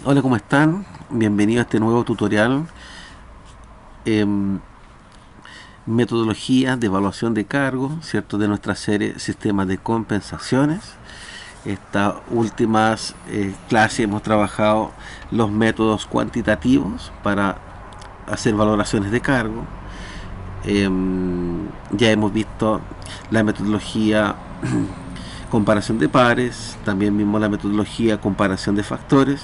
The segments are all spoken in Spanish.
Hola, ¿cómo están? Bienvenido a este nuevo tutorial. Metodología de evaluación de cargo, ¿cierto? De nuestra serie Sistemas de Compensaciones. Estas últimas clases hemos trabajado los métodos cuantitativos para hacer valoraciones de cargo. Ya hemos visto la metodología comparación de pares, también vimos la metodología comparación de factores.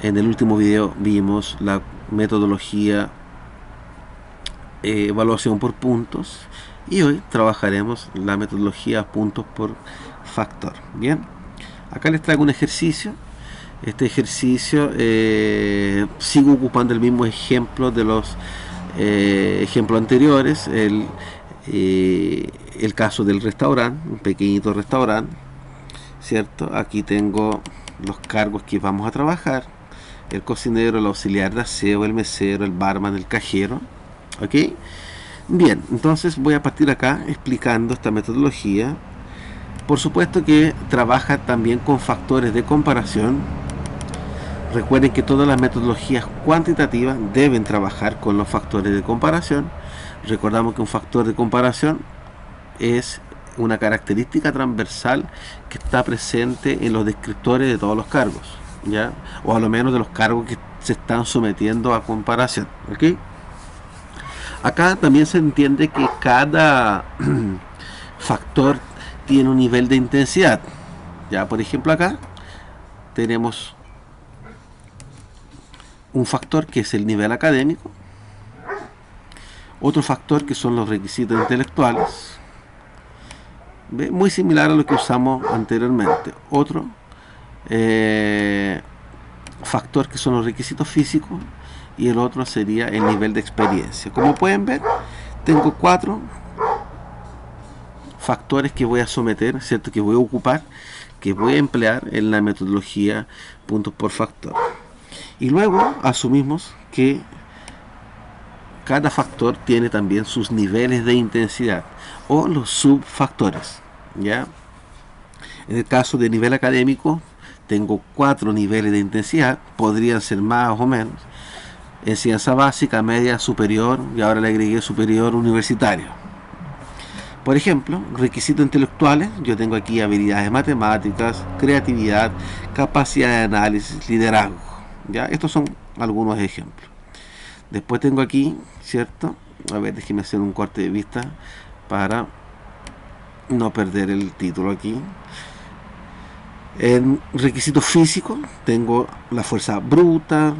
En el último video vimos la metodología evaluación por puntos y hoy trabajaremos la metodología puntos por factor. Bien, acá les traigo un ejercicio. Este ejercicio sigo ocupando el mismo ejemplo de los ejemplos anteriores. El caso del restaurante, un pequeñito restaurante, ¿cierto? Aquí tengo los cargos que vamos a trabajar: el cocinero, el auxiliar de aseo, el mesero, el barman, el cajero. ¿Ok? Bien, entonces voy a partir acá explicando esta metodología. Por supuesto que trabaja también con factores de comparación. Recuerden que todas las metodologías cuantitativas deben trabajar con los factores de comparación. Recordamos que un factor de comparación es una característica transversal que está presente en los descriptores de todos los cargos, ¿ya? O a lo menos de los cargos que se están sometiendo a comparación. ¿Ok? Acá también se entiende que cada factor tiene un nivel de intensidad. Ya, por ejemplo, acá tenemos un factor que es el nivel académico, otro factor que son los requisitos intelectuales, ¿ve? Muy similar a lo que usamos anteriormente. Otro factor que son los requisitos físicos y el otro sería el nivel de experiencia. Como pueden ver, tengo 4 factores que voy a someter, ¿cierto? Que voy a ocupar, que voy a emplear en la metodología puntos por factor. Y luego asumimos que cada factor tiene también sus niveles de intensidad o los subfactores, ¿ya? En el caso de nivel académico tengo 4 niveles de intensidad, podrían ser más o menos: enseñanza básica, media, superior, y ahora le agregué superior universitario. Por ejemplo, requisitos intelectuales, yo tengo aquí habilidades matemáticas, creatividad, capacidad de análisis, liderazgo. ¿Ya? Estos son algunos ejemplos. Después tengo aquí, ¿cierto? A ver, déjenme hacer un corte de vista para no perder el título aquí. En requisitos físicos tengo la fuerza bruta,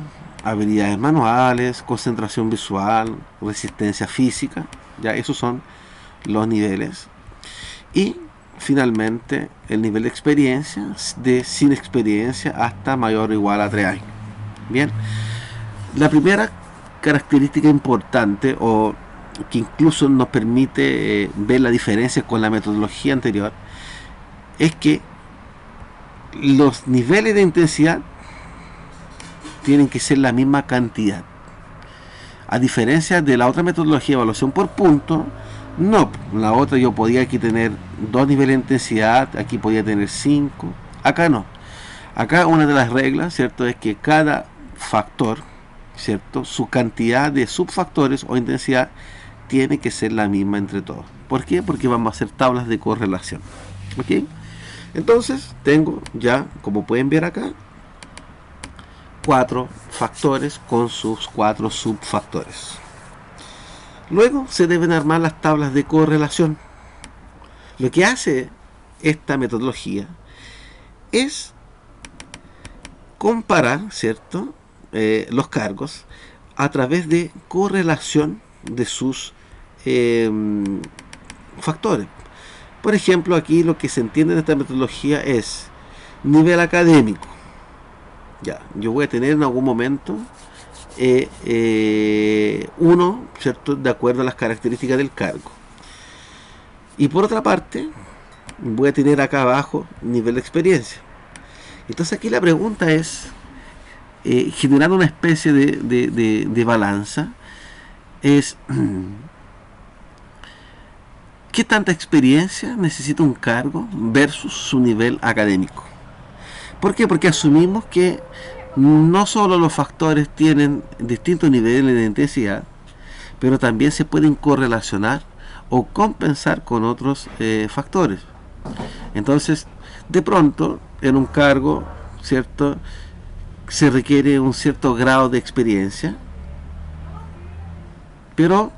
habilidades manuales, concentración visual, resistencia física. Ya, esos son los niveles. Y finalmente el nivel de experiencia, de sin experiencia hasta mayor o igual a 3 años. Bien, la primera característica importante, o que incluso nos permite ver la diferencia con la metodología anterior, es que los niveles de intensidad tienen que ser la misma cantidad. A diferencia de la otra metodología de evaluación por punto, no, la otra yo podía aquí tener 2 niveles de intensidad, aquí podía tener 5, acá no. Acá una de las reglas, ¿cierto?, es que cada factor, ¿cierto?, su cantidad de subfactores o intensidad tiene que ser la misma entre todos. ¿Por qué? Porque vamos a hacer tablas de correlación. ¿Ok? Entonces tengo ya, como pueden ver acá, 4 factores con sus 4 subfactores. Luego se deben armar las tablas de correlación. Lo que hace esta metodología es comparar, ¿cierto?, los cargos a través de correlación de sus factores. Por ejemplo, aquí lo que se entiende en esta metodología es nivel académico. Ya, yo voy a tener en algún momento uno, ¿cierto?, de acuerdo a las características del cargo. Y por otra parte, voy a tener acá abajo nivel de experiencia. Entonces aquí la pregunta es, generando una especie de balanza, es ¿qué tanta experiencia necesita un cargo versus su nivel académico? ¿Por qué? Porque asumimos que no solo los factores tienen distintos niveles de intensidad, pero también se pueden correlacionar o compensar con otros factores. Entonces, de pronto, en un cargo, ¿cierto?, se requiere un cierto grado de experiencia, pero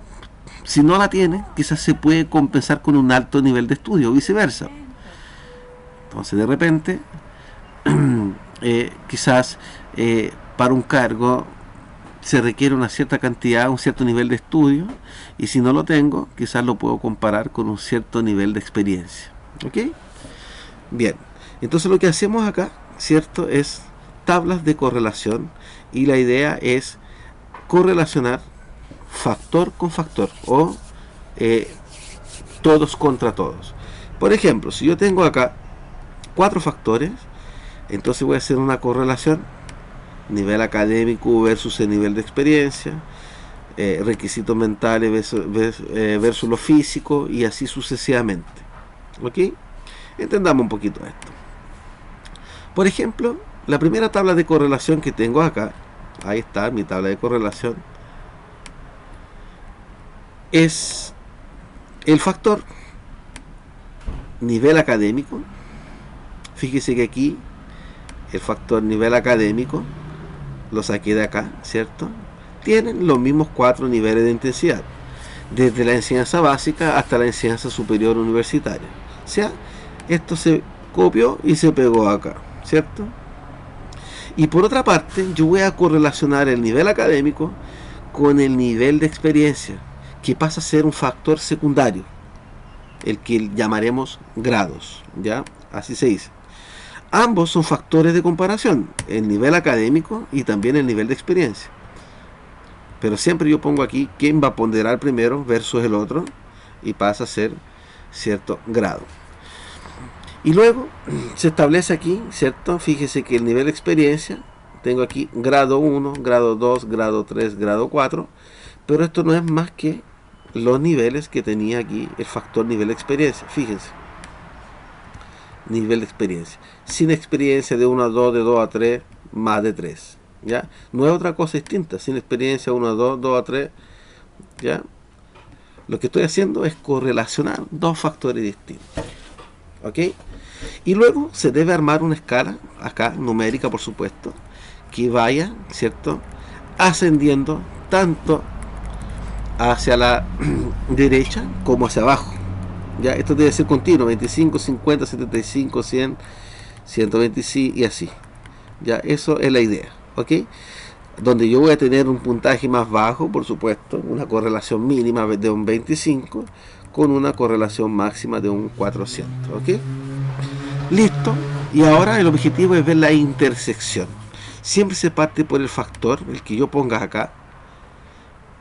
si no la tiene, quizás se puede compensar con un alto nivel de estudio, o viceversa. Entonces, de repente, quizás para un cargo se requiere una cierta cantidad, un cierto nivel de estudio, y si no lo tengo, quizás lo puedo comparar con un cierto nivel de experiencia. ¿Ok? Bien, entonces lo que hacemos acá, ¿cierto?, es tablas de correlación, y la idea es correlacionar factor con factor, o todos contra todos. Por ejemplo, si yo tengo acá 4 factores, entonces voy a hacer una correlación: nivel académico versus el nivel de experiencia, requisitos mentales versus lo físico, y así sucesivamente. ¿Ok? Entendamos un poquito esto. Por ejemplo, la primera tabla de correlación que tengo acá, ahí está mi tabla de correlación, es el factor nivel académico. Fíjese que aquí el factor nivel académico lo saqué de acá, ¿cierto? Tienen los mismos 4 niveles de intensidad, desde la enseñanza básica hasta la enseñanza superior universitaria. O sea, esto se copió y se pegó acá, ¿cierto? Y por otra parte, yo voy a correlacionar el nivel académico con el nivel de experiencia, que pasa a ser un factor secundario, el que llamaremos grados, ¿ya? Así se dice. Ambos son factores de comparación, el nivel académico y también el nivel de experiencia. Pero siempre yo pongo aquí quién va a ponderar primero versus el otro, y pasa a ser cierto grado. Y luego se establece aquí, ¿cierto? Fíjese que el nivel de experiencia, tengo aquí grado 1, grado 2, grado 3, grado 4, pero esto no es más que los niveles que tenía aquí el factor nivel de experiencia. Fíjense, nivel de experiencia, sin experiencia de 1 a 2, de 2 a 3, más de 3, ¿ya? No es otra cosa distinta, sin experiencia 1 a 2, 2 a 3, ¿ya? Lo que estoy haciendo es correlacionar dos factores distintos, ¿ok? Y luego se debe armar una escala, acá numérica por supuesto, que vaya, ¿cierto?, ascendiendo tanto hacia la derecha como hacia abajo. Ya, esto debe ser continuo: 25, 50, 75, 100, 125 y así. Ya, eso es la idea, ¿ok? Donde yo voy a tener un puntaje más bajo, por supuesto, una correlación mínima de un 25 con una correlación máxima de un 400, ¿ok? Listo. Y ahora el objetivo es ver la intersección. Siempre se parte por el factor, el que yo ponga acá,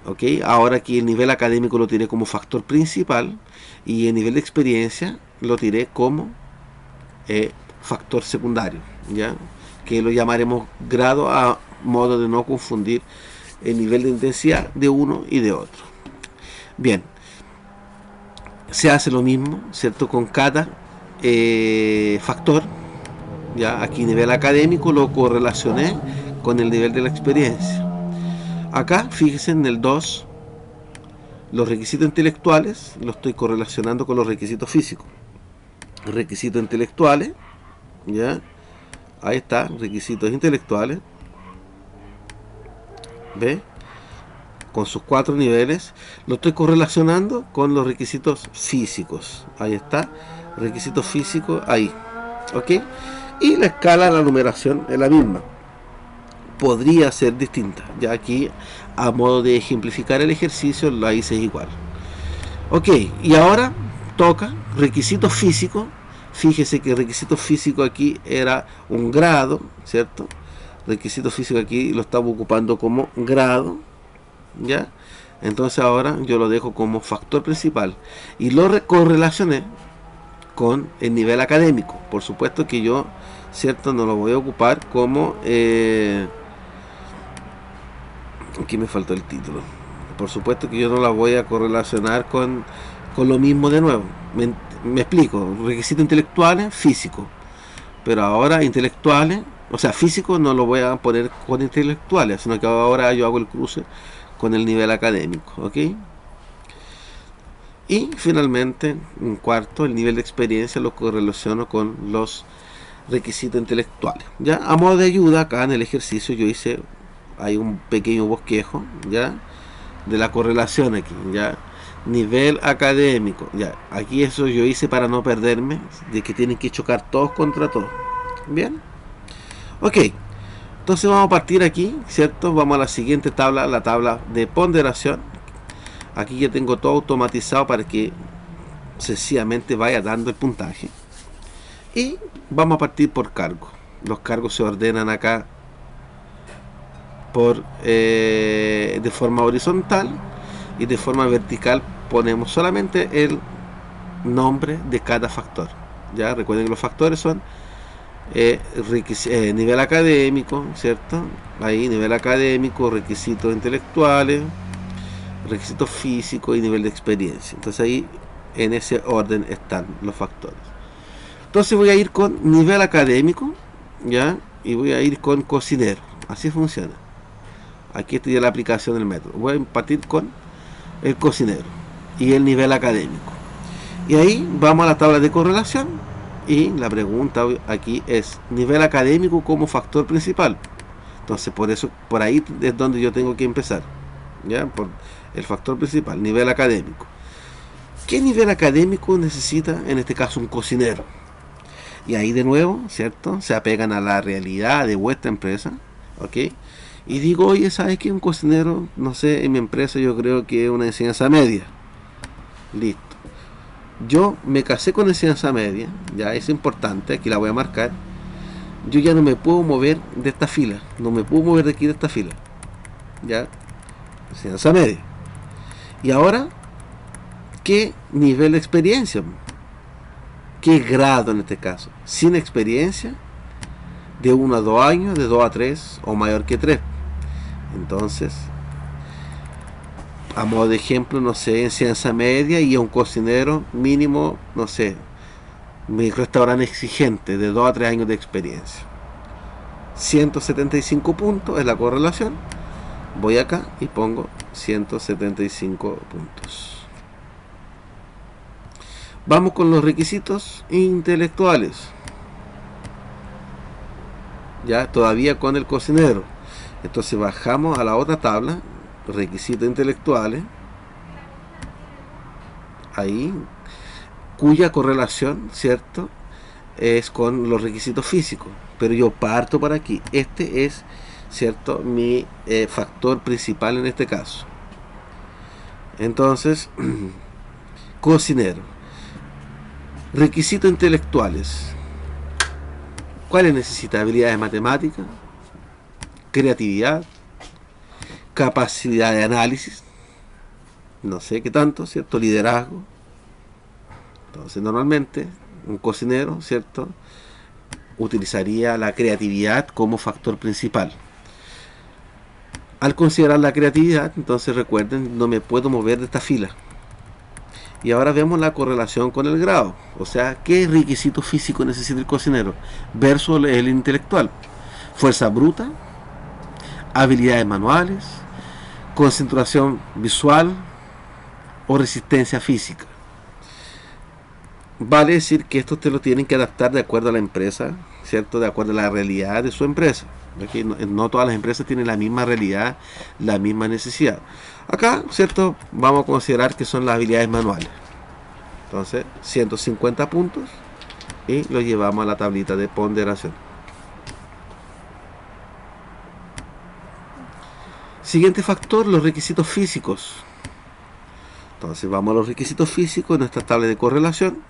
¿ok? Ahora aquí el nivel académico lo tiré como factor principal, y el nivel de experiencia lo tiré como factor secundario, ¿ya? Que lo llamaremos grado, a modo de no confundir el nivel de intensidad de uno y de otro. Bien, se hace lo mismo, ¿cierto?, con cada factor. Ya, aquí nivel académico lo correlacioné con el nivel de la experiencia. Acá, fíjense en el 2, los requisitos intelectuales los estoy correlacionando con los requisitos físicos. Requisitos intelectuales, ya, ahí está, requisitos intelectuales, ¿ve? Con sus 4 niveles, lo estoy correlacionando con los requisitos físicos. Ahí está, requisitos físicos, ahí, ¿ok? Y la escala, la numeración es la misma. Podría ser distinta, ya aquí a modo de ejemplificar el ejercicio la hice igual. Ok, y ahora toca requisitos físicos. Fíjese que requisito físico aquí era un grado, ¿cierto? Requisito físico aquí lo estaba ocupando como grado, ¿ya? Entonces ahora yo lo dejo como factor principal y lo correlacioné con el nivel académico. Por supuesto que yo, ¿cierto?, no lo voy a ocupar como aquí me faltó el título. Por supuesto que yo no la voy a correlacionar con lo mismo de nuevo. Me explico. Requisitos intelectuales, físico, pero ahora intelectuales O sea, físico no lo voy a poner con intelectuales, sino que ahora yo hago el cruce con el nivel académico, ¿ok? Y finalmente, en cuarto, el nivel de experiencia lo correlaciono con los requisitos intelectuales. Ya a modo de ayuda, acá en el ejercicio yo hice, hay un pequeño bosquejo, ya, de la correlación aquí, ya, nivel académico, ya, aquí eso yo hice para no perderme, de que tienen que chocar todos contra todos, bien, ok, entonces vamos a partir aquí, ¿cierto? Vamos a la siguiente tabla, la tabla de ponderación. Aquí ya tengo todo automatizado para que sencillamente vaya dando el puntaje. Y vamos a partir por cargo. Los cargos se ordenan acá por de forma horizontal, y de forma vertical ponemos solamente el nombre de cada factor. Ya recuerden que los factores son nivel académico, ¿cierto? Ahí nivel académico, requisitos intelectuales, requisitos físicos y nivel de experiencia. Entonces ahí en ese orden están los factores. Entonces voy a ir con nivel académico, ¿ya? Y voy a ir con cocinero. Así funciona. Aquí estoy en la aplicación del método. Voy a partir con el cocinero y el nivel académico. Y ahí vamos a la tabla de correlación. Y la pregunta aquí es nivel académico como factor principal. Entonces por eso, por ahí es donde yo tengo que empezar. ¿Ya? Por el factor principal, nivel académico. ¿Qué nivel académico necesita en este caso un cocinero? Y ahí de nuevo, ¿cierto? Se apegan a la realidad de vuestra empresa, ¿ok? Y digo, oye, ¿sabes qué? Un cocinero, no sé, en mi empresa yo creo que es una enseñanza media. Listo. Yo me casé con enseñanza media, ya es importante, aquí la voy a marcar. Yo ya no me puedo mover de esta fila, no me puedo mover de aquí de esta fila. Ya, enseñanza media. Y ahora, ¿qué nivel de experiencia? ¿Qué grado en este caso? Sin experiencia, de 1 a 2 años, de 2 a 3 o mayor que 3. Entonces, a modo de ejemplo, no sé, enseñanza media y a un cocinero mínimo, no sé, mi restaurante exigente de 2 a 3 años de experiencia. 175 puntos es la correlación. Voy acá y pongo 175 puntos. Vamos con los requisitos intelectuales. Ya todavía con el cocinero. Entonces bajamos a la otra tabla, requisitos intelectuales. Ahí, cuya correlación, ¿cierto?, es con los requisitos físicos. Pero yo parto por aquí. Este es, ¿cierto?, mi factor principal en este caso. Entonces, cocinero. Requisitos intelectuales. ¿Cuáles necesita? Habilidades matemáticas, creatividad, capacidad de análisis, no sé qué tanto, ¿cierto? Liderazgo. Entonces, normalmente, un cocinero, ¿cierto?, utilizaría la creatividad como factor principal. Al considerar la creatividad, entonces recuerden, no me puedo mover de esta fila. Y ahora vemos la correlación con el grado. O sea, ¿qué requisito físico necesita el cocinero? Versus el intelectual. Fuerza bruta, habilidades manuales, concentración visual o resistencia física. Vale decir que esto te lo tienen que adaptar de acuerdo a la empresa, ¿cierto? De acuerdo a la realidad de su empresa. Aquí no todas las empresas tienen la misma realidad, la misma necesidad. Acá, ¿cierto?, vamos a considerar que son las habilidades manuales. Entonces, 150 puntos y lo llevamos a la tablita de ponderación. Siguiente factor, los requisitos físicos. Entonces vamos a los requisitos físicos en nuestra tabla de correlación.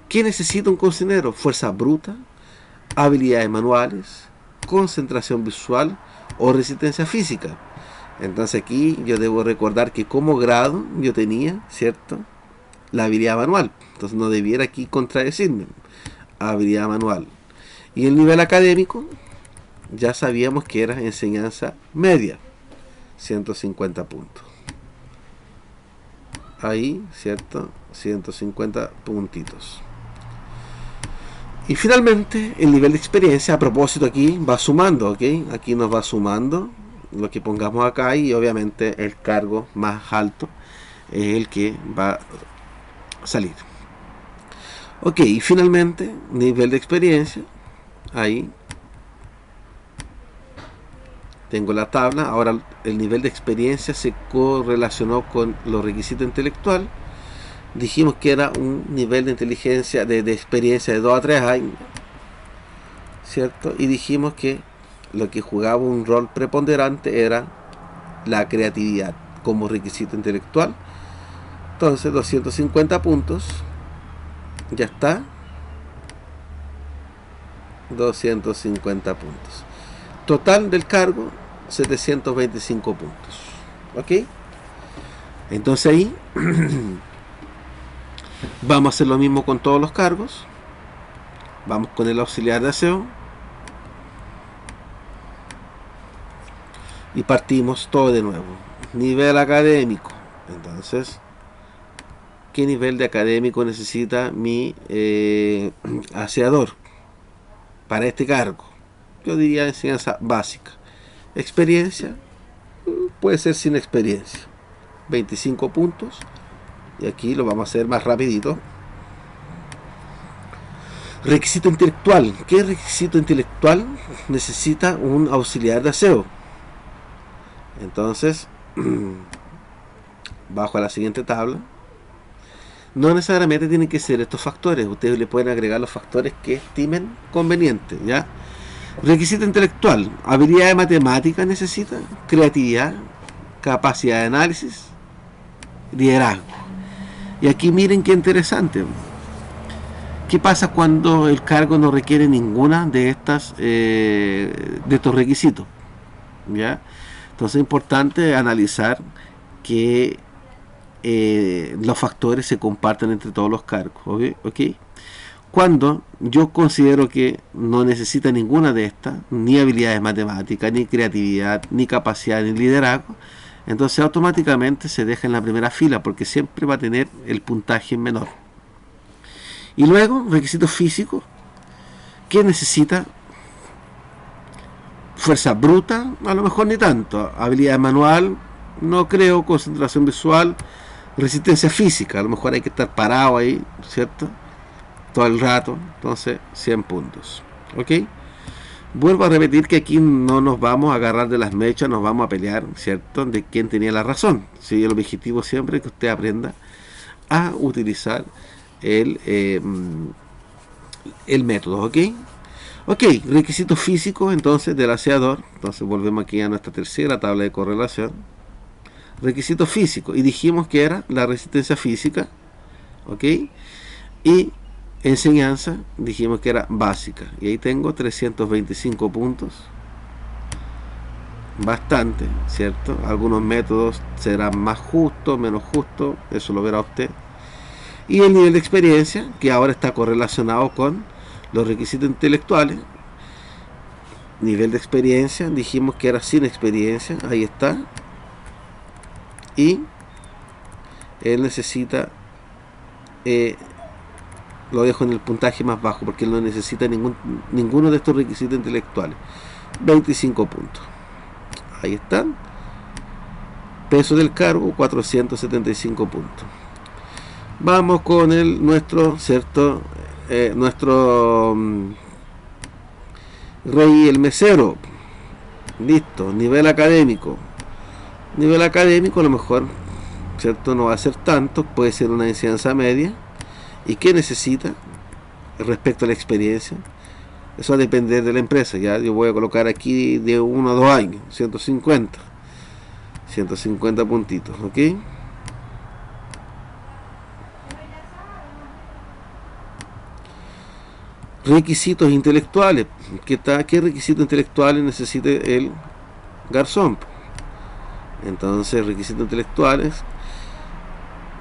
¿Qué necesita un cocinero? Fuerza bruta, habilidades manuales, concentración visual o resistencia física. Entonces aquí yo debo recordar que como grado yo tenía, ¿cierto?, la habilidad manual. Entonces no debiera aquí contradecirme. Habilidad manual. Y el nivel académico, ya sabíamos que era enseñanza media. 150 puntos. Ahí, ¿cierto? 150 puntitos. Y finalmente el nivel de experiencia, a propósito, aquí va sumando, ¿ok? Aquí nos va sumando lo que pongamos acá, y obviamente el cargo más alto es el que va a salir. Ok, y finalmente nivel de experiencia, ahí tengo la tabla. Ahora el nivel de experiencia se correlacionó con los requisitos intelectual. Dijimos que era un nivel de inteligencia, de experiencia de 2 a 3 años, ¿cierto? Y dijimos que lo que jugaba un rol preponderante era la creatividad como requisito intelectual. Entonces 250 puntos, ya está, 250 puntos. Total del cargo 725 puntos. ¿Ok? Entonces ahí vamos a hacer lo mismo con todos los cargos. Vamos con el auxiliar de aseo y partimos todo de nuevo. Nivel académico. Entonces, ¿qué nivel de académico necesita mi aseador para este cargo? Yo diría enseñanza básica. Experiencia, puede ser sin experiencia, 25 puntos. Y aquí lo vamos a hacer más rapidito. Requisito intelectual. ¿Qué requisito intelectual necesita un auxiliar de aseo? Entonces, bajo a la siguiente tabla. No necesariamente tienen que ser estos factores. Ustedes le pueden agregar los factores que estimen convenientes, ¿ya? Requisito intelectual. Habilidad de matemática necesita, creatividad, capacidad de análisis, liderazgo. Y aquí miren qué interesante. ¿Qué pasa cuando el cargo no requiere ninguna de estos requisitos? ¿Ya? Entonces es importante analizar que los factores se comparten entre todos los cargos. ¿Ok? Cuando yo considero que no necesita ninguna de estas, ni habilidades matemáticas, ni creatividad, ni capacidad, ni liderazgo, entonces automáticamente se deja en la primera fila, porque siempre va a tener el puntaje menor. Y luego, requisitos físicos, ¿qué necesita? Fuerza bruta, a lo mejor ni tanto. Habilidad manual, no creo. Concentración visual, resistencia física, a lo mejor hay que estar parado ahí, ¿cierto? Todo el rato. Entonces 100 puntos. ¿Ok? Vuelvo a repetir que aquí no nos vamos a agarrar de las mechas, nos vamos a pelear, ¿cierto? De quién tenía la razón. ¿Sí? El objetivo siempre es que usted aprenda a utilizar el método. ¿Ok? Ok, requisitos físicos entonces del aseador. Entonces volvemos aquí a nuestra tercera tabla de correlación. Requisitos físicos, y dijimos que era la resistencia física. ¿Ok? Y enseñanza dijimos que era básica, y ahí tengo 325 puntos. Bastante, ¿cierto? Algunos métodos serán más justos, menos justos, eso lo verá usted. Y el nivel de experiencia, que ahora está correlacionado con los requisitos intelectuales. Nivel de experiencia, dijimos que era sin experiencia, ahí está. Y él necesita, lo dejo en el puntaje más bajo, porque él no necesita ninguno de estos requisitos intelectuales. 25 puntos. Ahí están. Peso del cargo, 475 puntos. Vamos con nuestro, ¿cierto? Nuestro rey, el mesero. Listo. Nivel académico. Nivel académico a lo mejor, ¿cierto? No va a ser tanto, puede ser una enseñanza media. ¿Y qué necesita respecto a la experiencia? Eso va a depender de la empresa. Ya yo voy a colocar aquí de 1 a 2 años, 150 puntitos. ¿Ok? Requisitos intelectuales. ¿Qué requisitos intelectuales necesita el garzón? Entonces, requisitos intelectuales: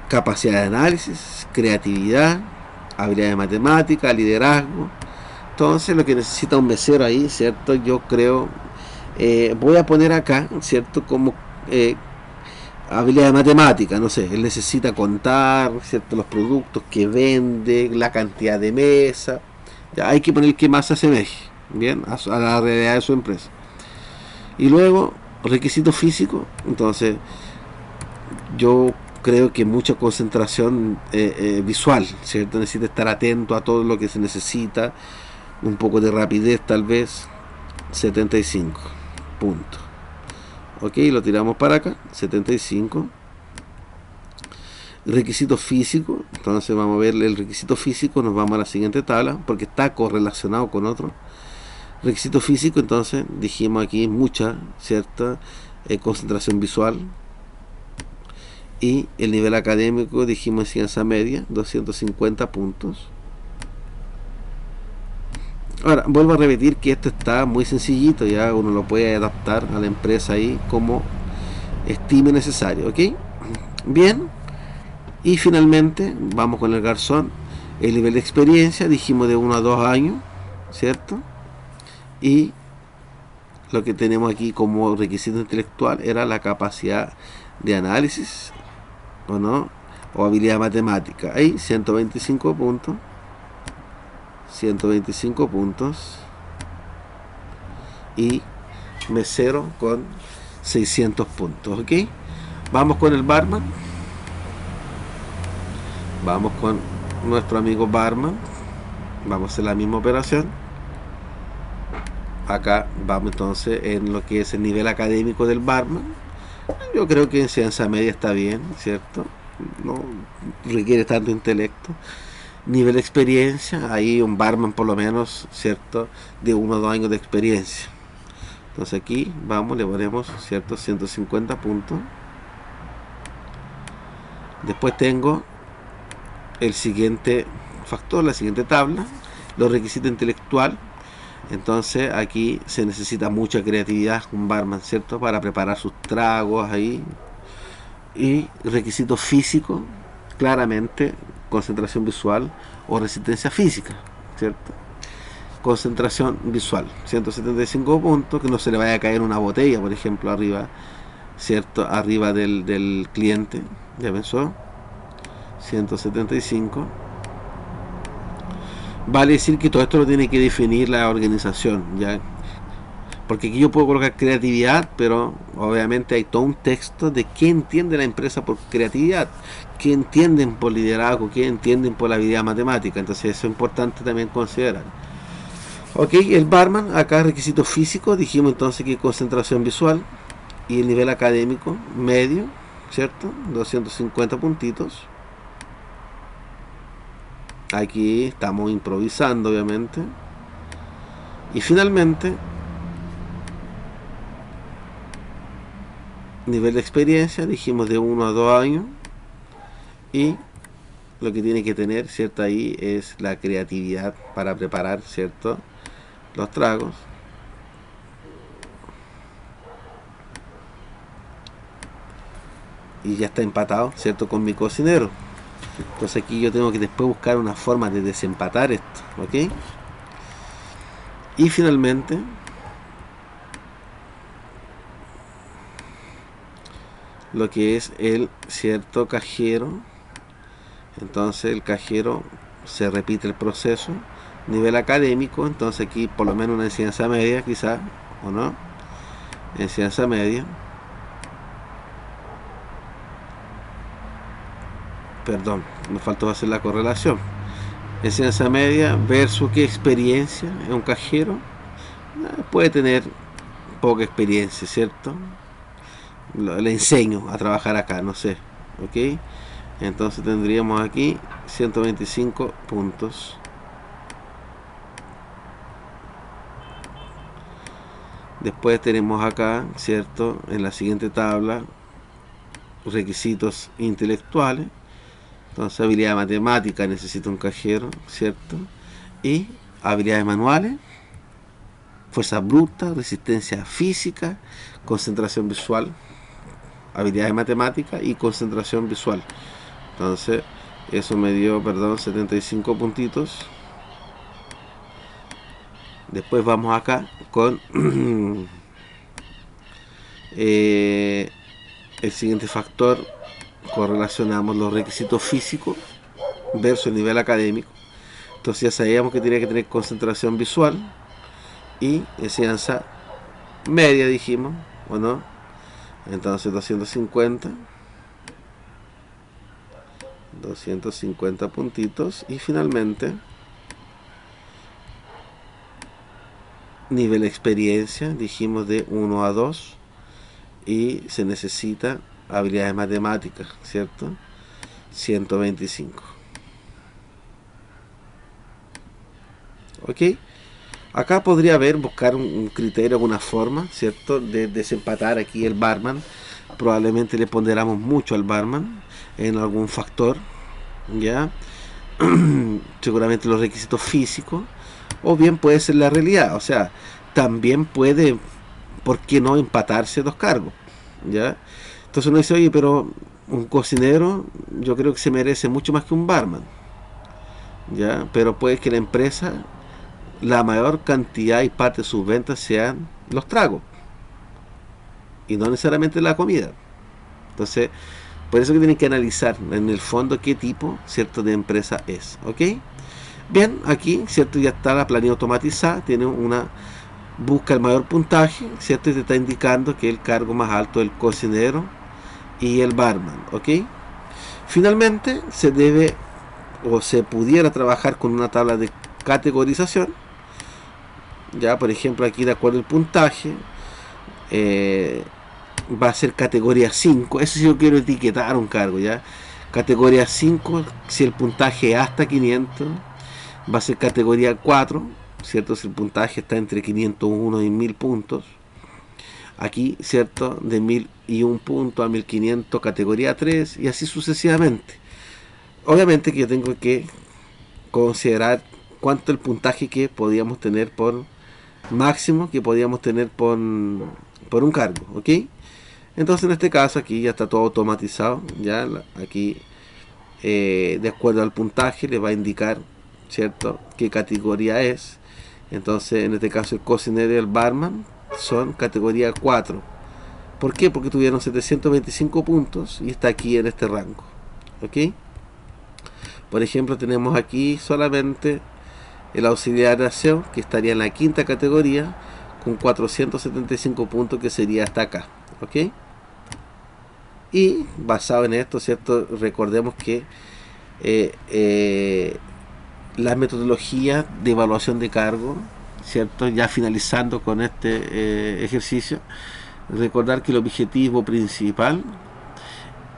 capacidad de análisis, creatividad, habilidad de matemática, liderazgo. Entonces, lo que necesita un mesero ahí, ¿cierto? Yo creo, voy a poner acá, ¿cierto? Como habilidad de matemática, no sé, él necesita contar, ¿cierto? Los productos que vende, la cantidad de mesa, Ya hay que poner que más se asemeje, bien, a la realidad de su empresa. Y luego, requisitos físicos. Entonces, yo creo que mucha concentración visual, ¿cierto? Necesita estar atento a todo lo que se necesita, un poco de rapidez tal vez, 75 puntos. Ok, lo tiramos para acá, 75. Requisito físico, entonces vamos a ver el requisito físico, nos vamos a la siguiente tabla, porque está correlacionado con otro. Requisito físico, entonces dijimos aquí mucha, ¿cierta? Concentración visual. Y el nivel académico, dijimos en ciencia media, 250 puntos. Ahora, vuelvo a repetir que esto está muy sencillito, ya uno lo puede adaptar a la empresa ahí como estime necesario, ¿ok? Bien, y finalmente vamos con el garzón. El nivel de experiencia, dijimos de 1 a 2 años, ¿cierto? Y lo que tenemos aquí como requisito intelectual era la capacidad de análisis, ¿o no? O habilidad matemática. Ahí, 125 puntos. 125 puntos. Y mesero con 600 puntos, ¿ok? Vamos con el barman. Vamos con nuestro amigo barman. Vamos a hacer la misma operación. Acá vamos entonces en lo que es el nivel académico del barman. Yo creo que en ciencia media está bien, ¿cierto? No requiere tanto intelecto. Nivel de experiencia, ahí un barman por lo menos, ¿cierto? De 1 o 2 años de experiencia. Entonces aquí vamos, le ponemos, ¿cierto? 150 puntos. Después tengo el siguiente factor, la siguiente tabla, los requisitos intelectual. Entonces aquí se necesita mucha creatividad, un barman, ¿cierto? Para preparar sus tragos ahí. Y requisitos físicos, claramente concentración visual o resistencia física, ¿cierto? Concentración visual, 175 puntos, que no se le vaya a caer una botella, por ejemplo, arriba, ¿cierto? Arriba del cliente, ya pensó, 175. Vale decir que todo esto lo tiene que definir la organización, ¿ya? Porque aquí yo puedo colocar creatividad, pero obviamente hay todo un texto de qué entiende la empresa por creatividad, qué entienden por liderazgo, qué entienden por la habilidad matemática. Entonces eso es importante también considerar. Ok, el barman, acá requisito físico, dijimos entonces que concentración visual y el nivel académico medio, ¿cierto? 250 puntitos. Aquí estamos improvisando, obviamente. Y finalmente, nivel de experiencia, dijimos de 1 a 2 años. Y lo que tiene que tener, ¿cierto? Ahí es la creatividad para preparar, ¿cierto? Los tragos. Y ya está empatado, ¿cierto? Con mi cocinero. Entonces aquí yo tengo que después buscar una forma de desempatar esto, ¿ok? Y finalmente, lo que es el cierto cajero. Entonces el cajero se repite el proceso. Nivel académico, entonces aquí por lo menos una enseñanza media, quizás, o no. Enseñanza media. Perdón, me faltó hacer la correlación. Enseñanza media versus qué experiencia en un cajero. Puede tener poca experiencia, ¿cierto? Le enseño a trabajar acá, no sé, ¿ok? Entonces tendríamos aquí 125 puntos. Después tenemos acá, ¿cierto? En la siguiente tabla, requisitos intelectuales. Entonces habilidad matemática necesita un cajero, ¿cierto? Y habilidades manuales, fuerza bruta, resistencia física, concentración visual, habilidades matemáticas y concentración visual. Entonces eso me dio, perdón, 75 puntitos. Después vamos acá con el siguiente factor. Correlacionamos los requisitos físicos versus el nivel académico. Entonces ya sabíamos que tenía que tener concentración visual y enseñanza media, dijimos, ¿o no? Entonces 250 puntitos, y finalmente nivel de experiencia, dijimos de 1 a 2, y se necesita habilidades matemáticas, ¿cierto? 125. ¿Ok? Acá podría haber, buscar un criterio, alguna forma, ¿cierto?, de desempatar aquí el barman. Probablemente le ponderamos mucho al barman en algún factor, ¿ya? Seguramente los requisitos físicos, o bien puede ser la realidad, o sea, también puede, ¿por qué no empatarse dos cargos? ¿Ya? Entonces uno dice, oye, pero un cocinero yo creo que se merece mucho más que un barman, ¿ya? Pero puede que la empresa, la mayor cantidad y parte de sus ventas sean los tragos y no necesariamente la comida. Entonces, por eso que tienen que analizar en el fondo qué tipo, ¿cierto?, de empresa es, ¿ok? Bien, aquí, ¿cierto?, ya está la planilla automatizada, tiene una, busca el mayor puntaje, ¿cierto?, y te está indicando que el cargo más alto es el cocinero y el barman, ¿ok? Finalmente, se debe o se pudiera trabajar con una tabla de categorización, ya, por ejemplo, aquí de acuerdo al puntaje, eh, va a ser categoría 5. Eso si yo quiero etiquetar un cargo, ya. Categoría 5, si el puntaje es hasta 500, va a ser categoría 4, ¿cierto? Si el puntaje está entre 501 y 1000 puntos. Aquí, ¿cierto? De 1001 puntos a 1500, categoría 3, y así sucesivamente. Obviamente que yo tengo que considerar cuánto el puntaje que podíamos tener por máximo, que podíamos tener por un cargo, ¿ok? Entonces en este caso aquí ya está todo automatizado, ya aquí de acuerdo al puntaje le va a indicar, ¿cierto?, qué categoría es. Entonces en este caso el cocinero y el barman son categoría 4. ¿Por qué? Porque tuvieron 725 puntos y está aquí en este rango, ¿ok? Por ejemplo, tenemos aquí solamente el auxiliar de aseo, que estaría en la quinta categoría con 475 puntos, que sería hasta acá, ¿ok? Y basado en esto, ¿cierto?, recordemos que la metodología de evaluación de cargo, ¿cierto?, ya finalizando con este ejercicio, recordar que el objetivo principal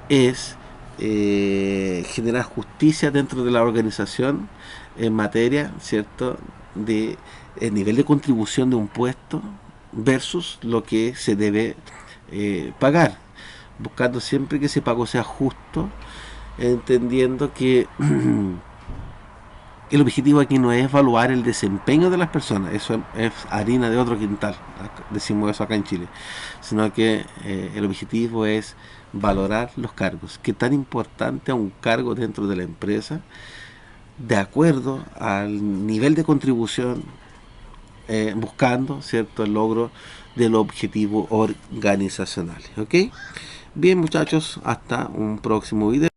es generar justicia dentro de la organización en materia, ¿cierto?, de el nivel de contribución de un puesto versus lo que se debe pagar, buscando siempre que ese pago sea justo, entendiendo que el objetivo aquí no es evaluar el desempeño de las personas, eso es harina de otro quintal, decimos eso acá en Chile, sino que el objetivo es valorar los cargos, qué tan importante es un cargo dentro de la empresa, de acuerdo al nivel de contribución, buscando, ¿cierto?, el logro del objetivo organizacional, ¿ok? Bien, muchachos, hasta un próximo video.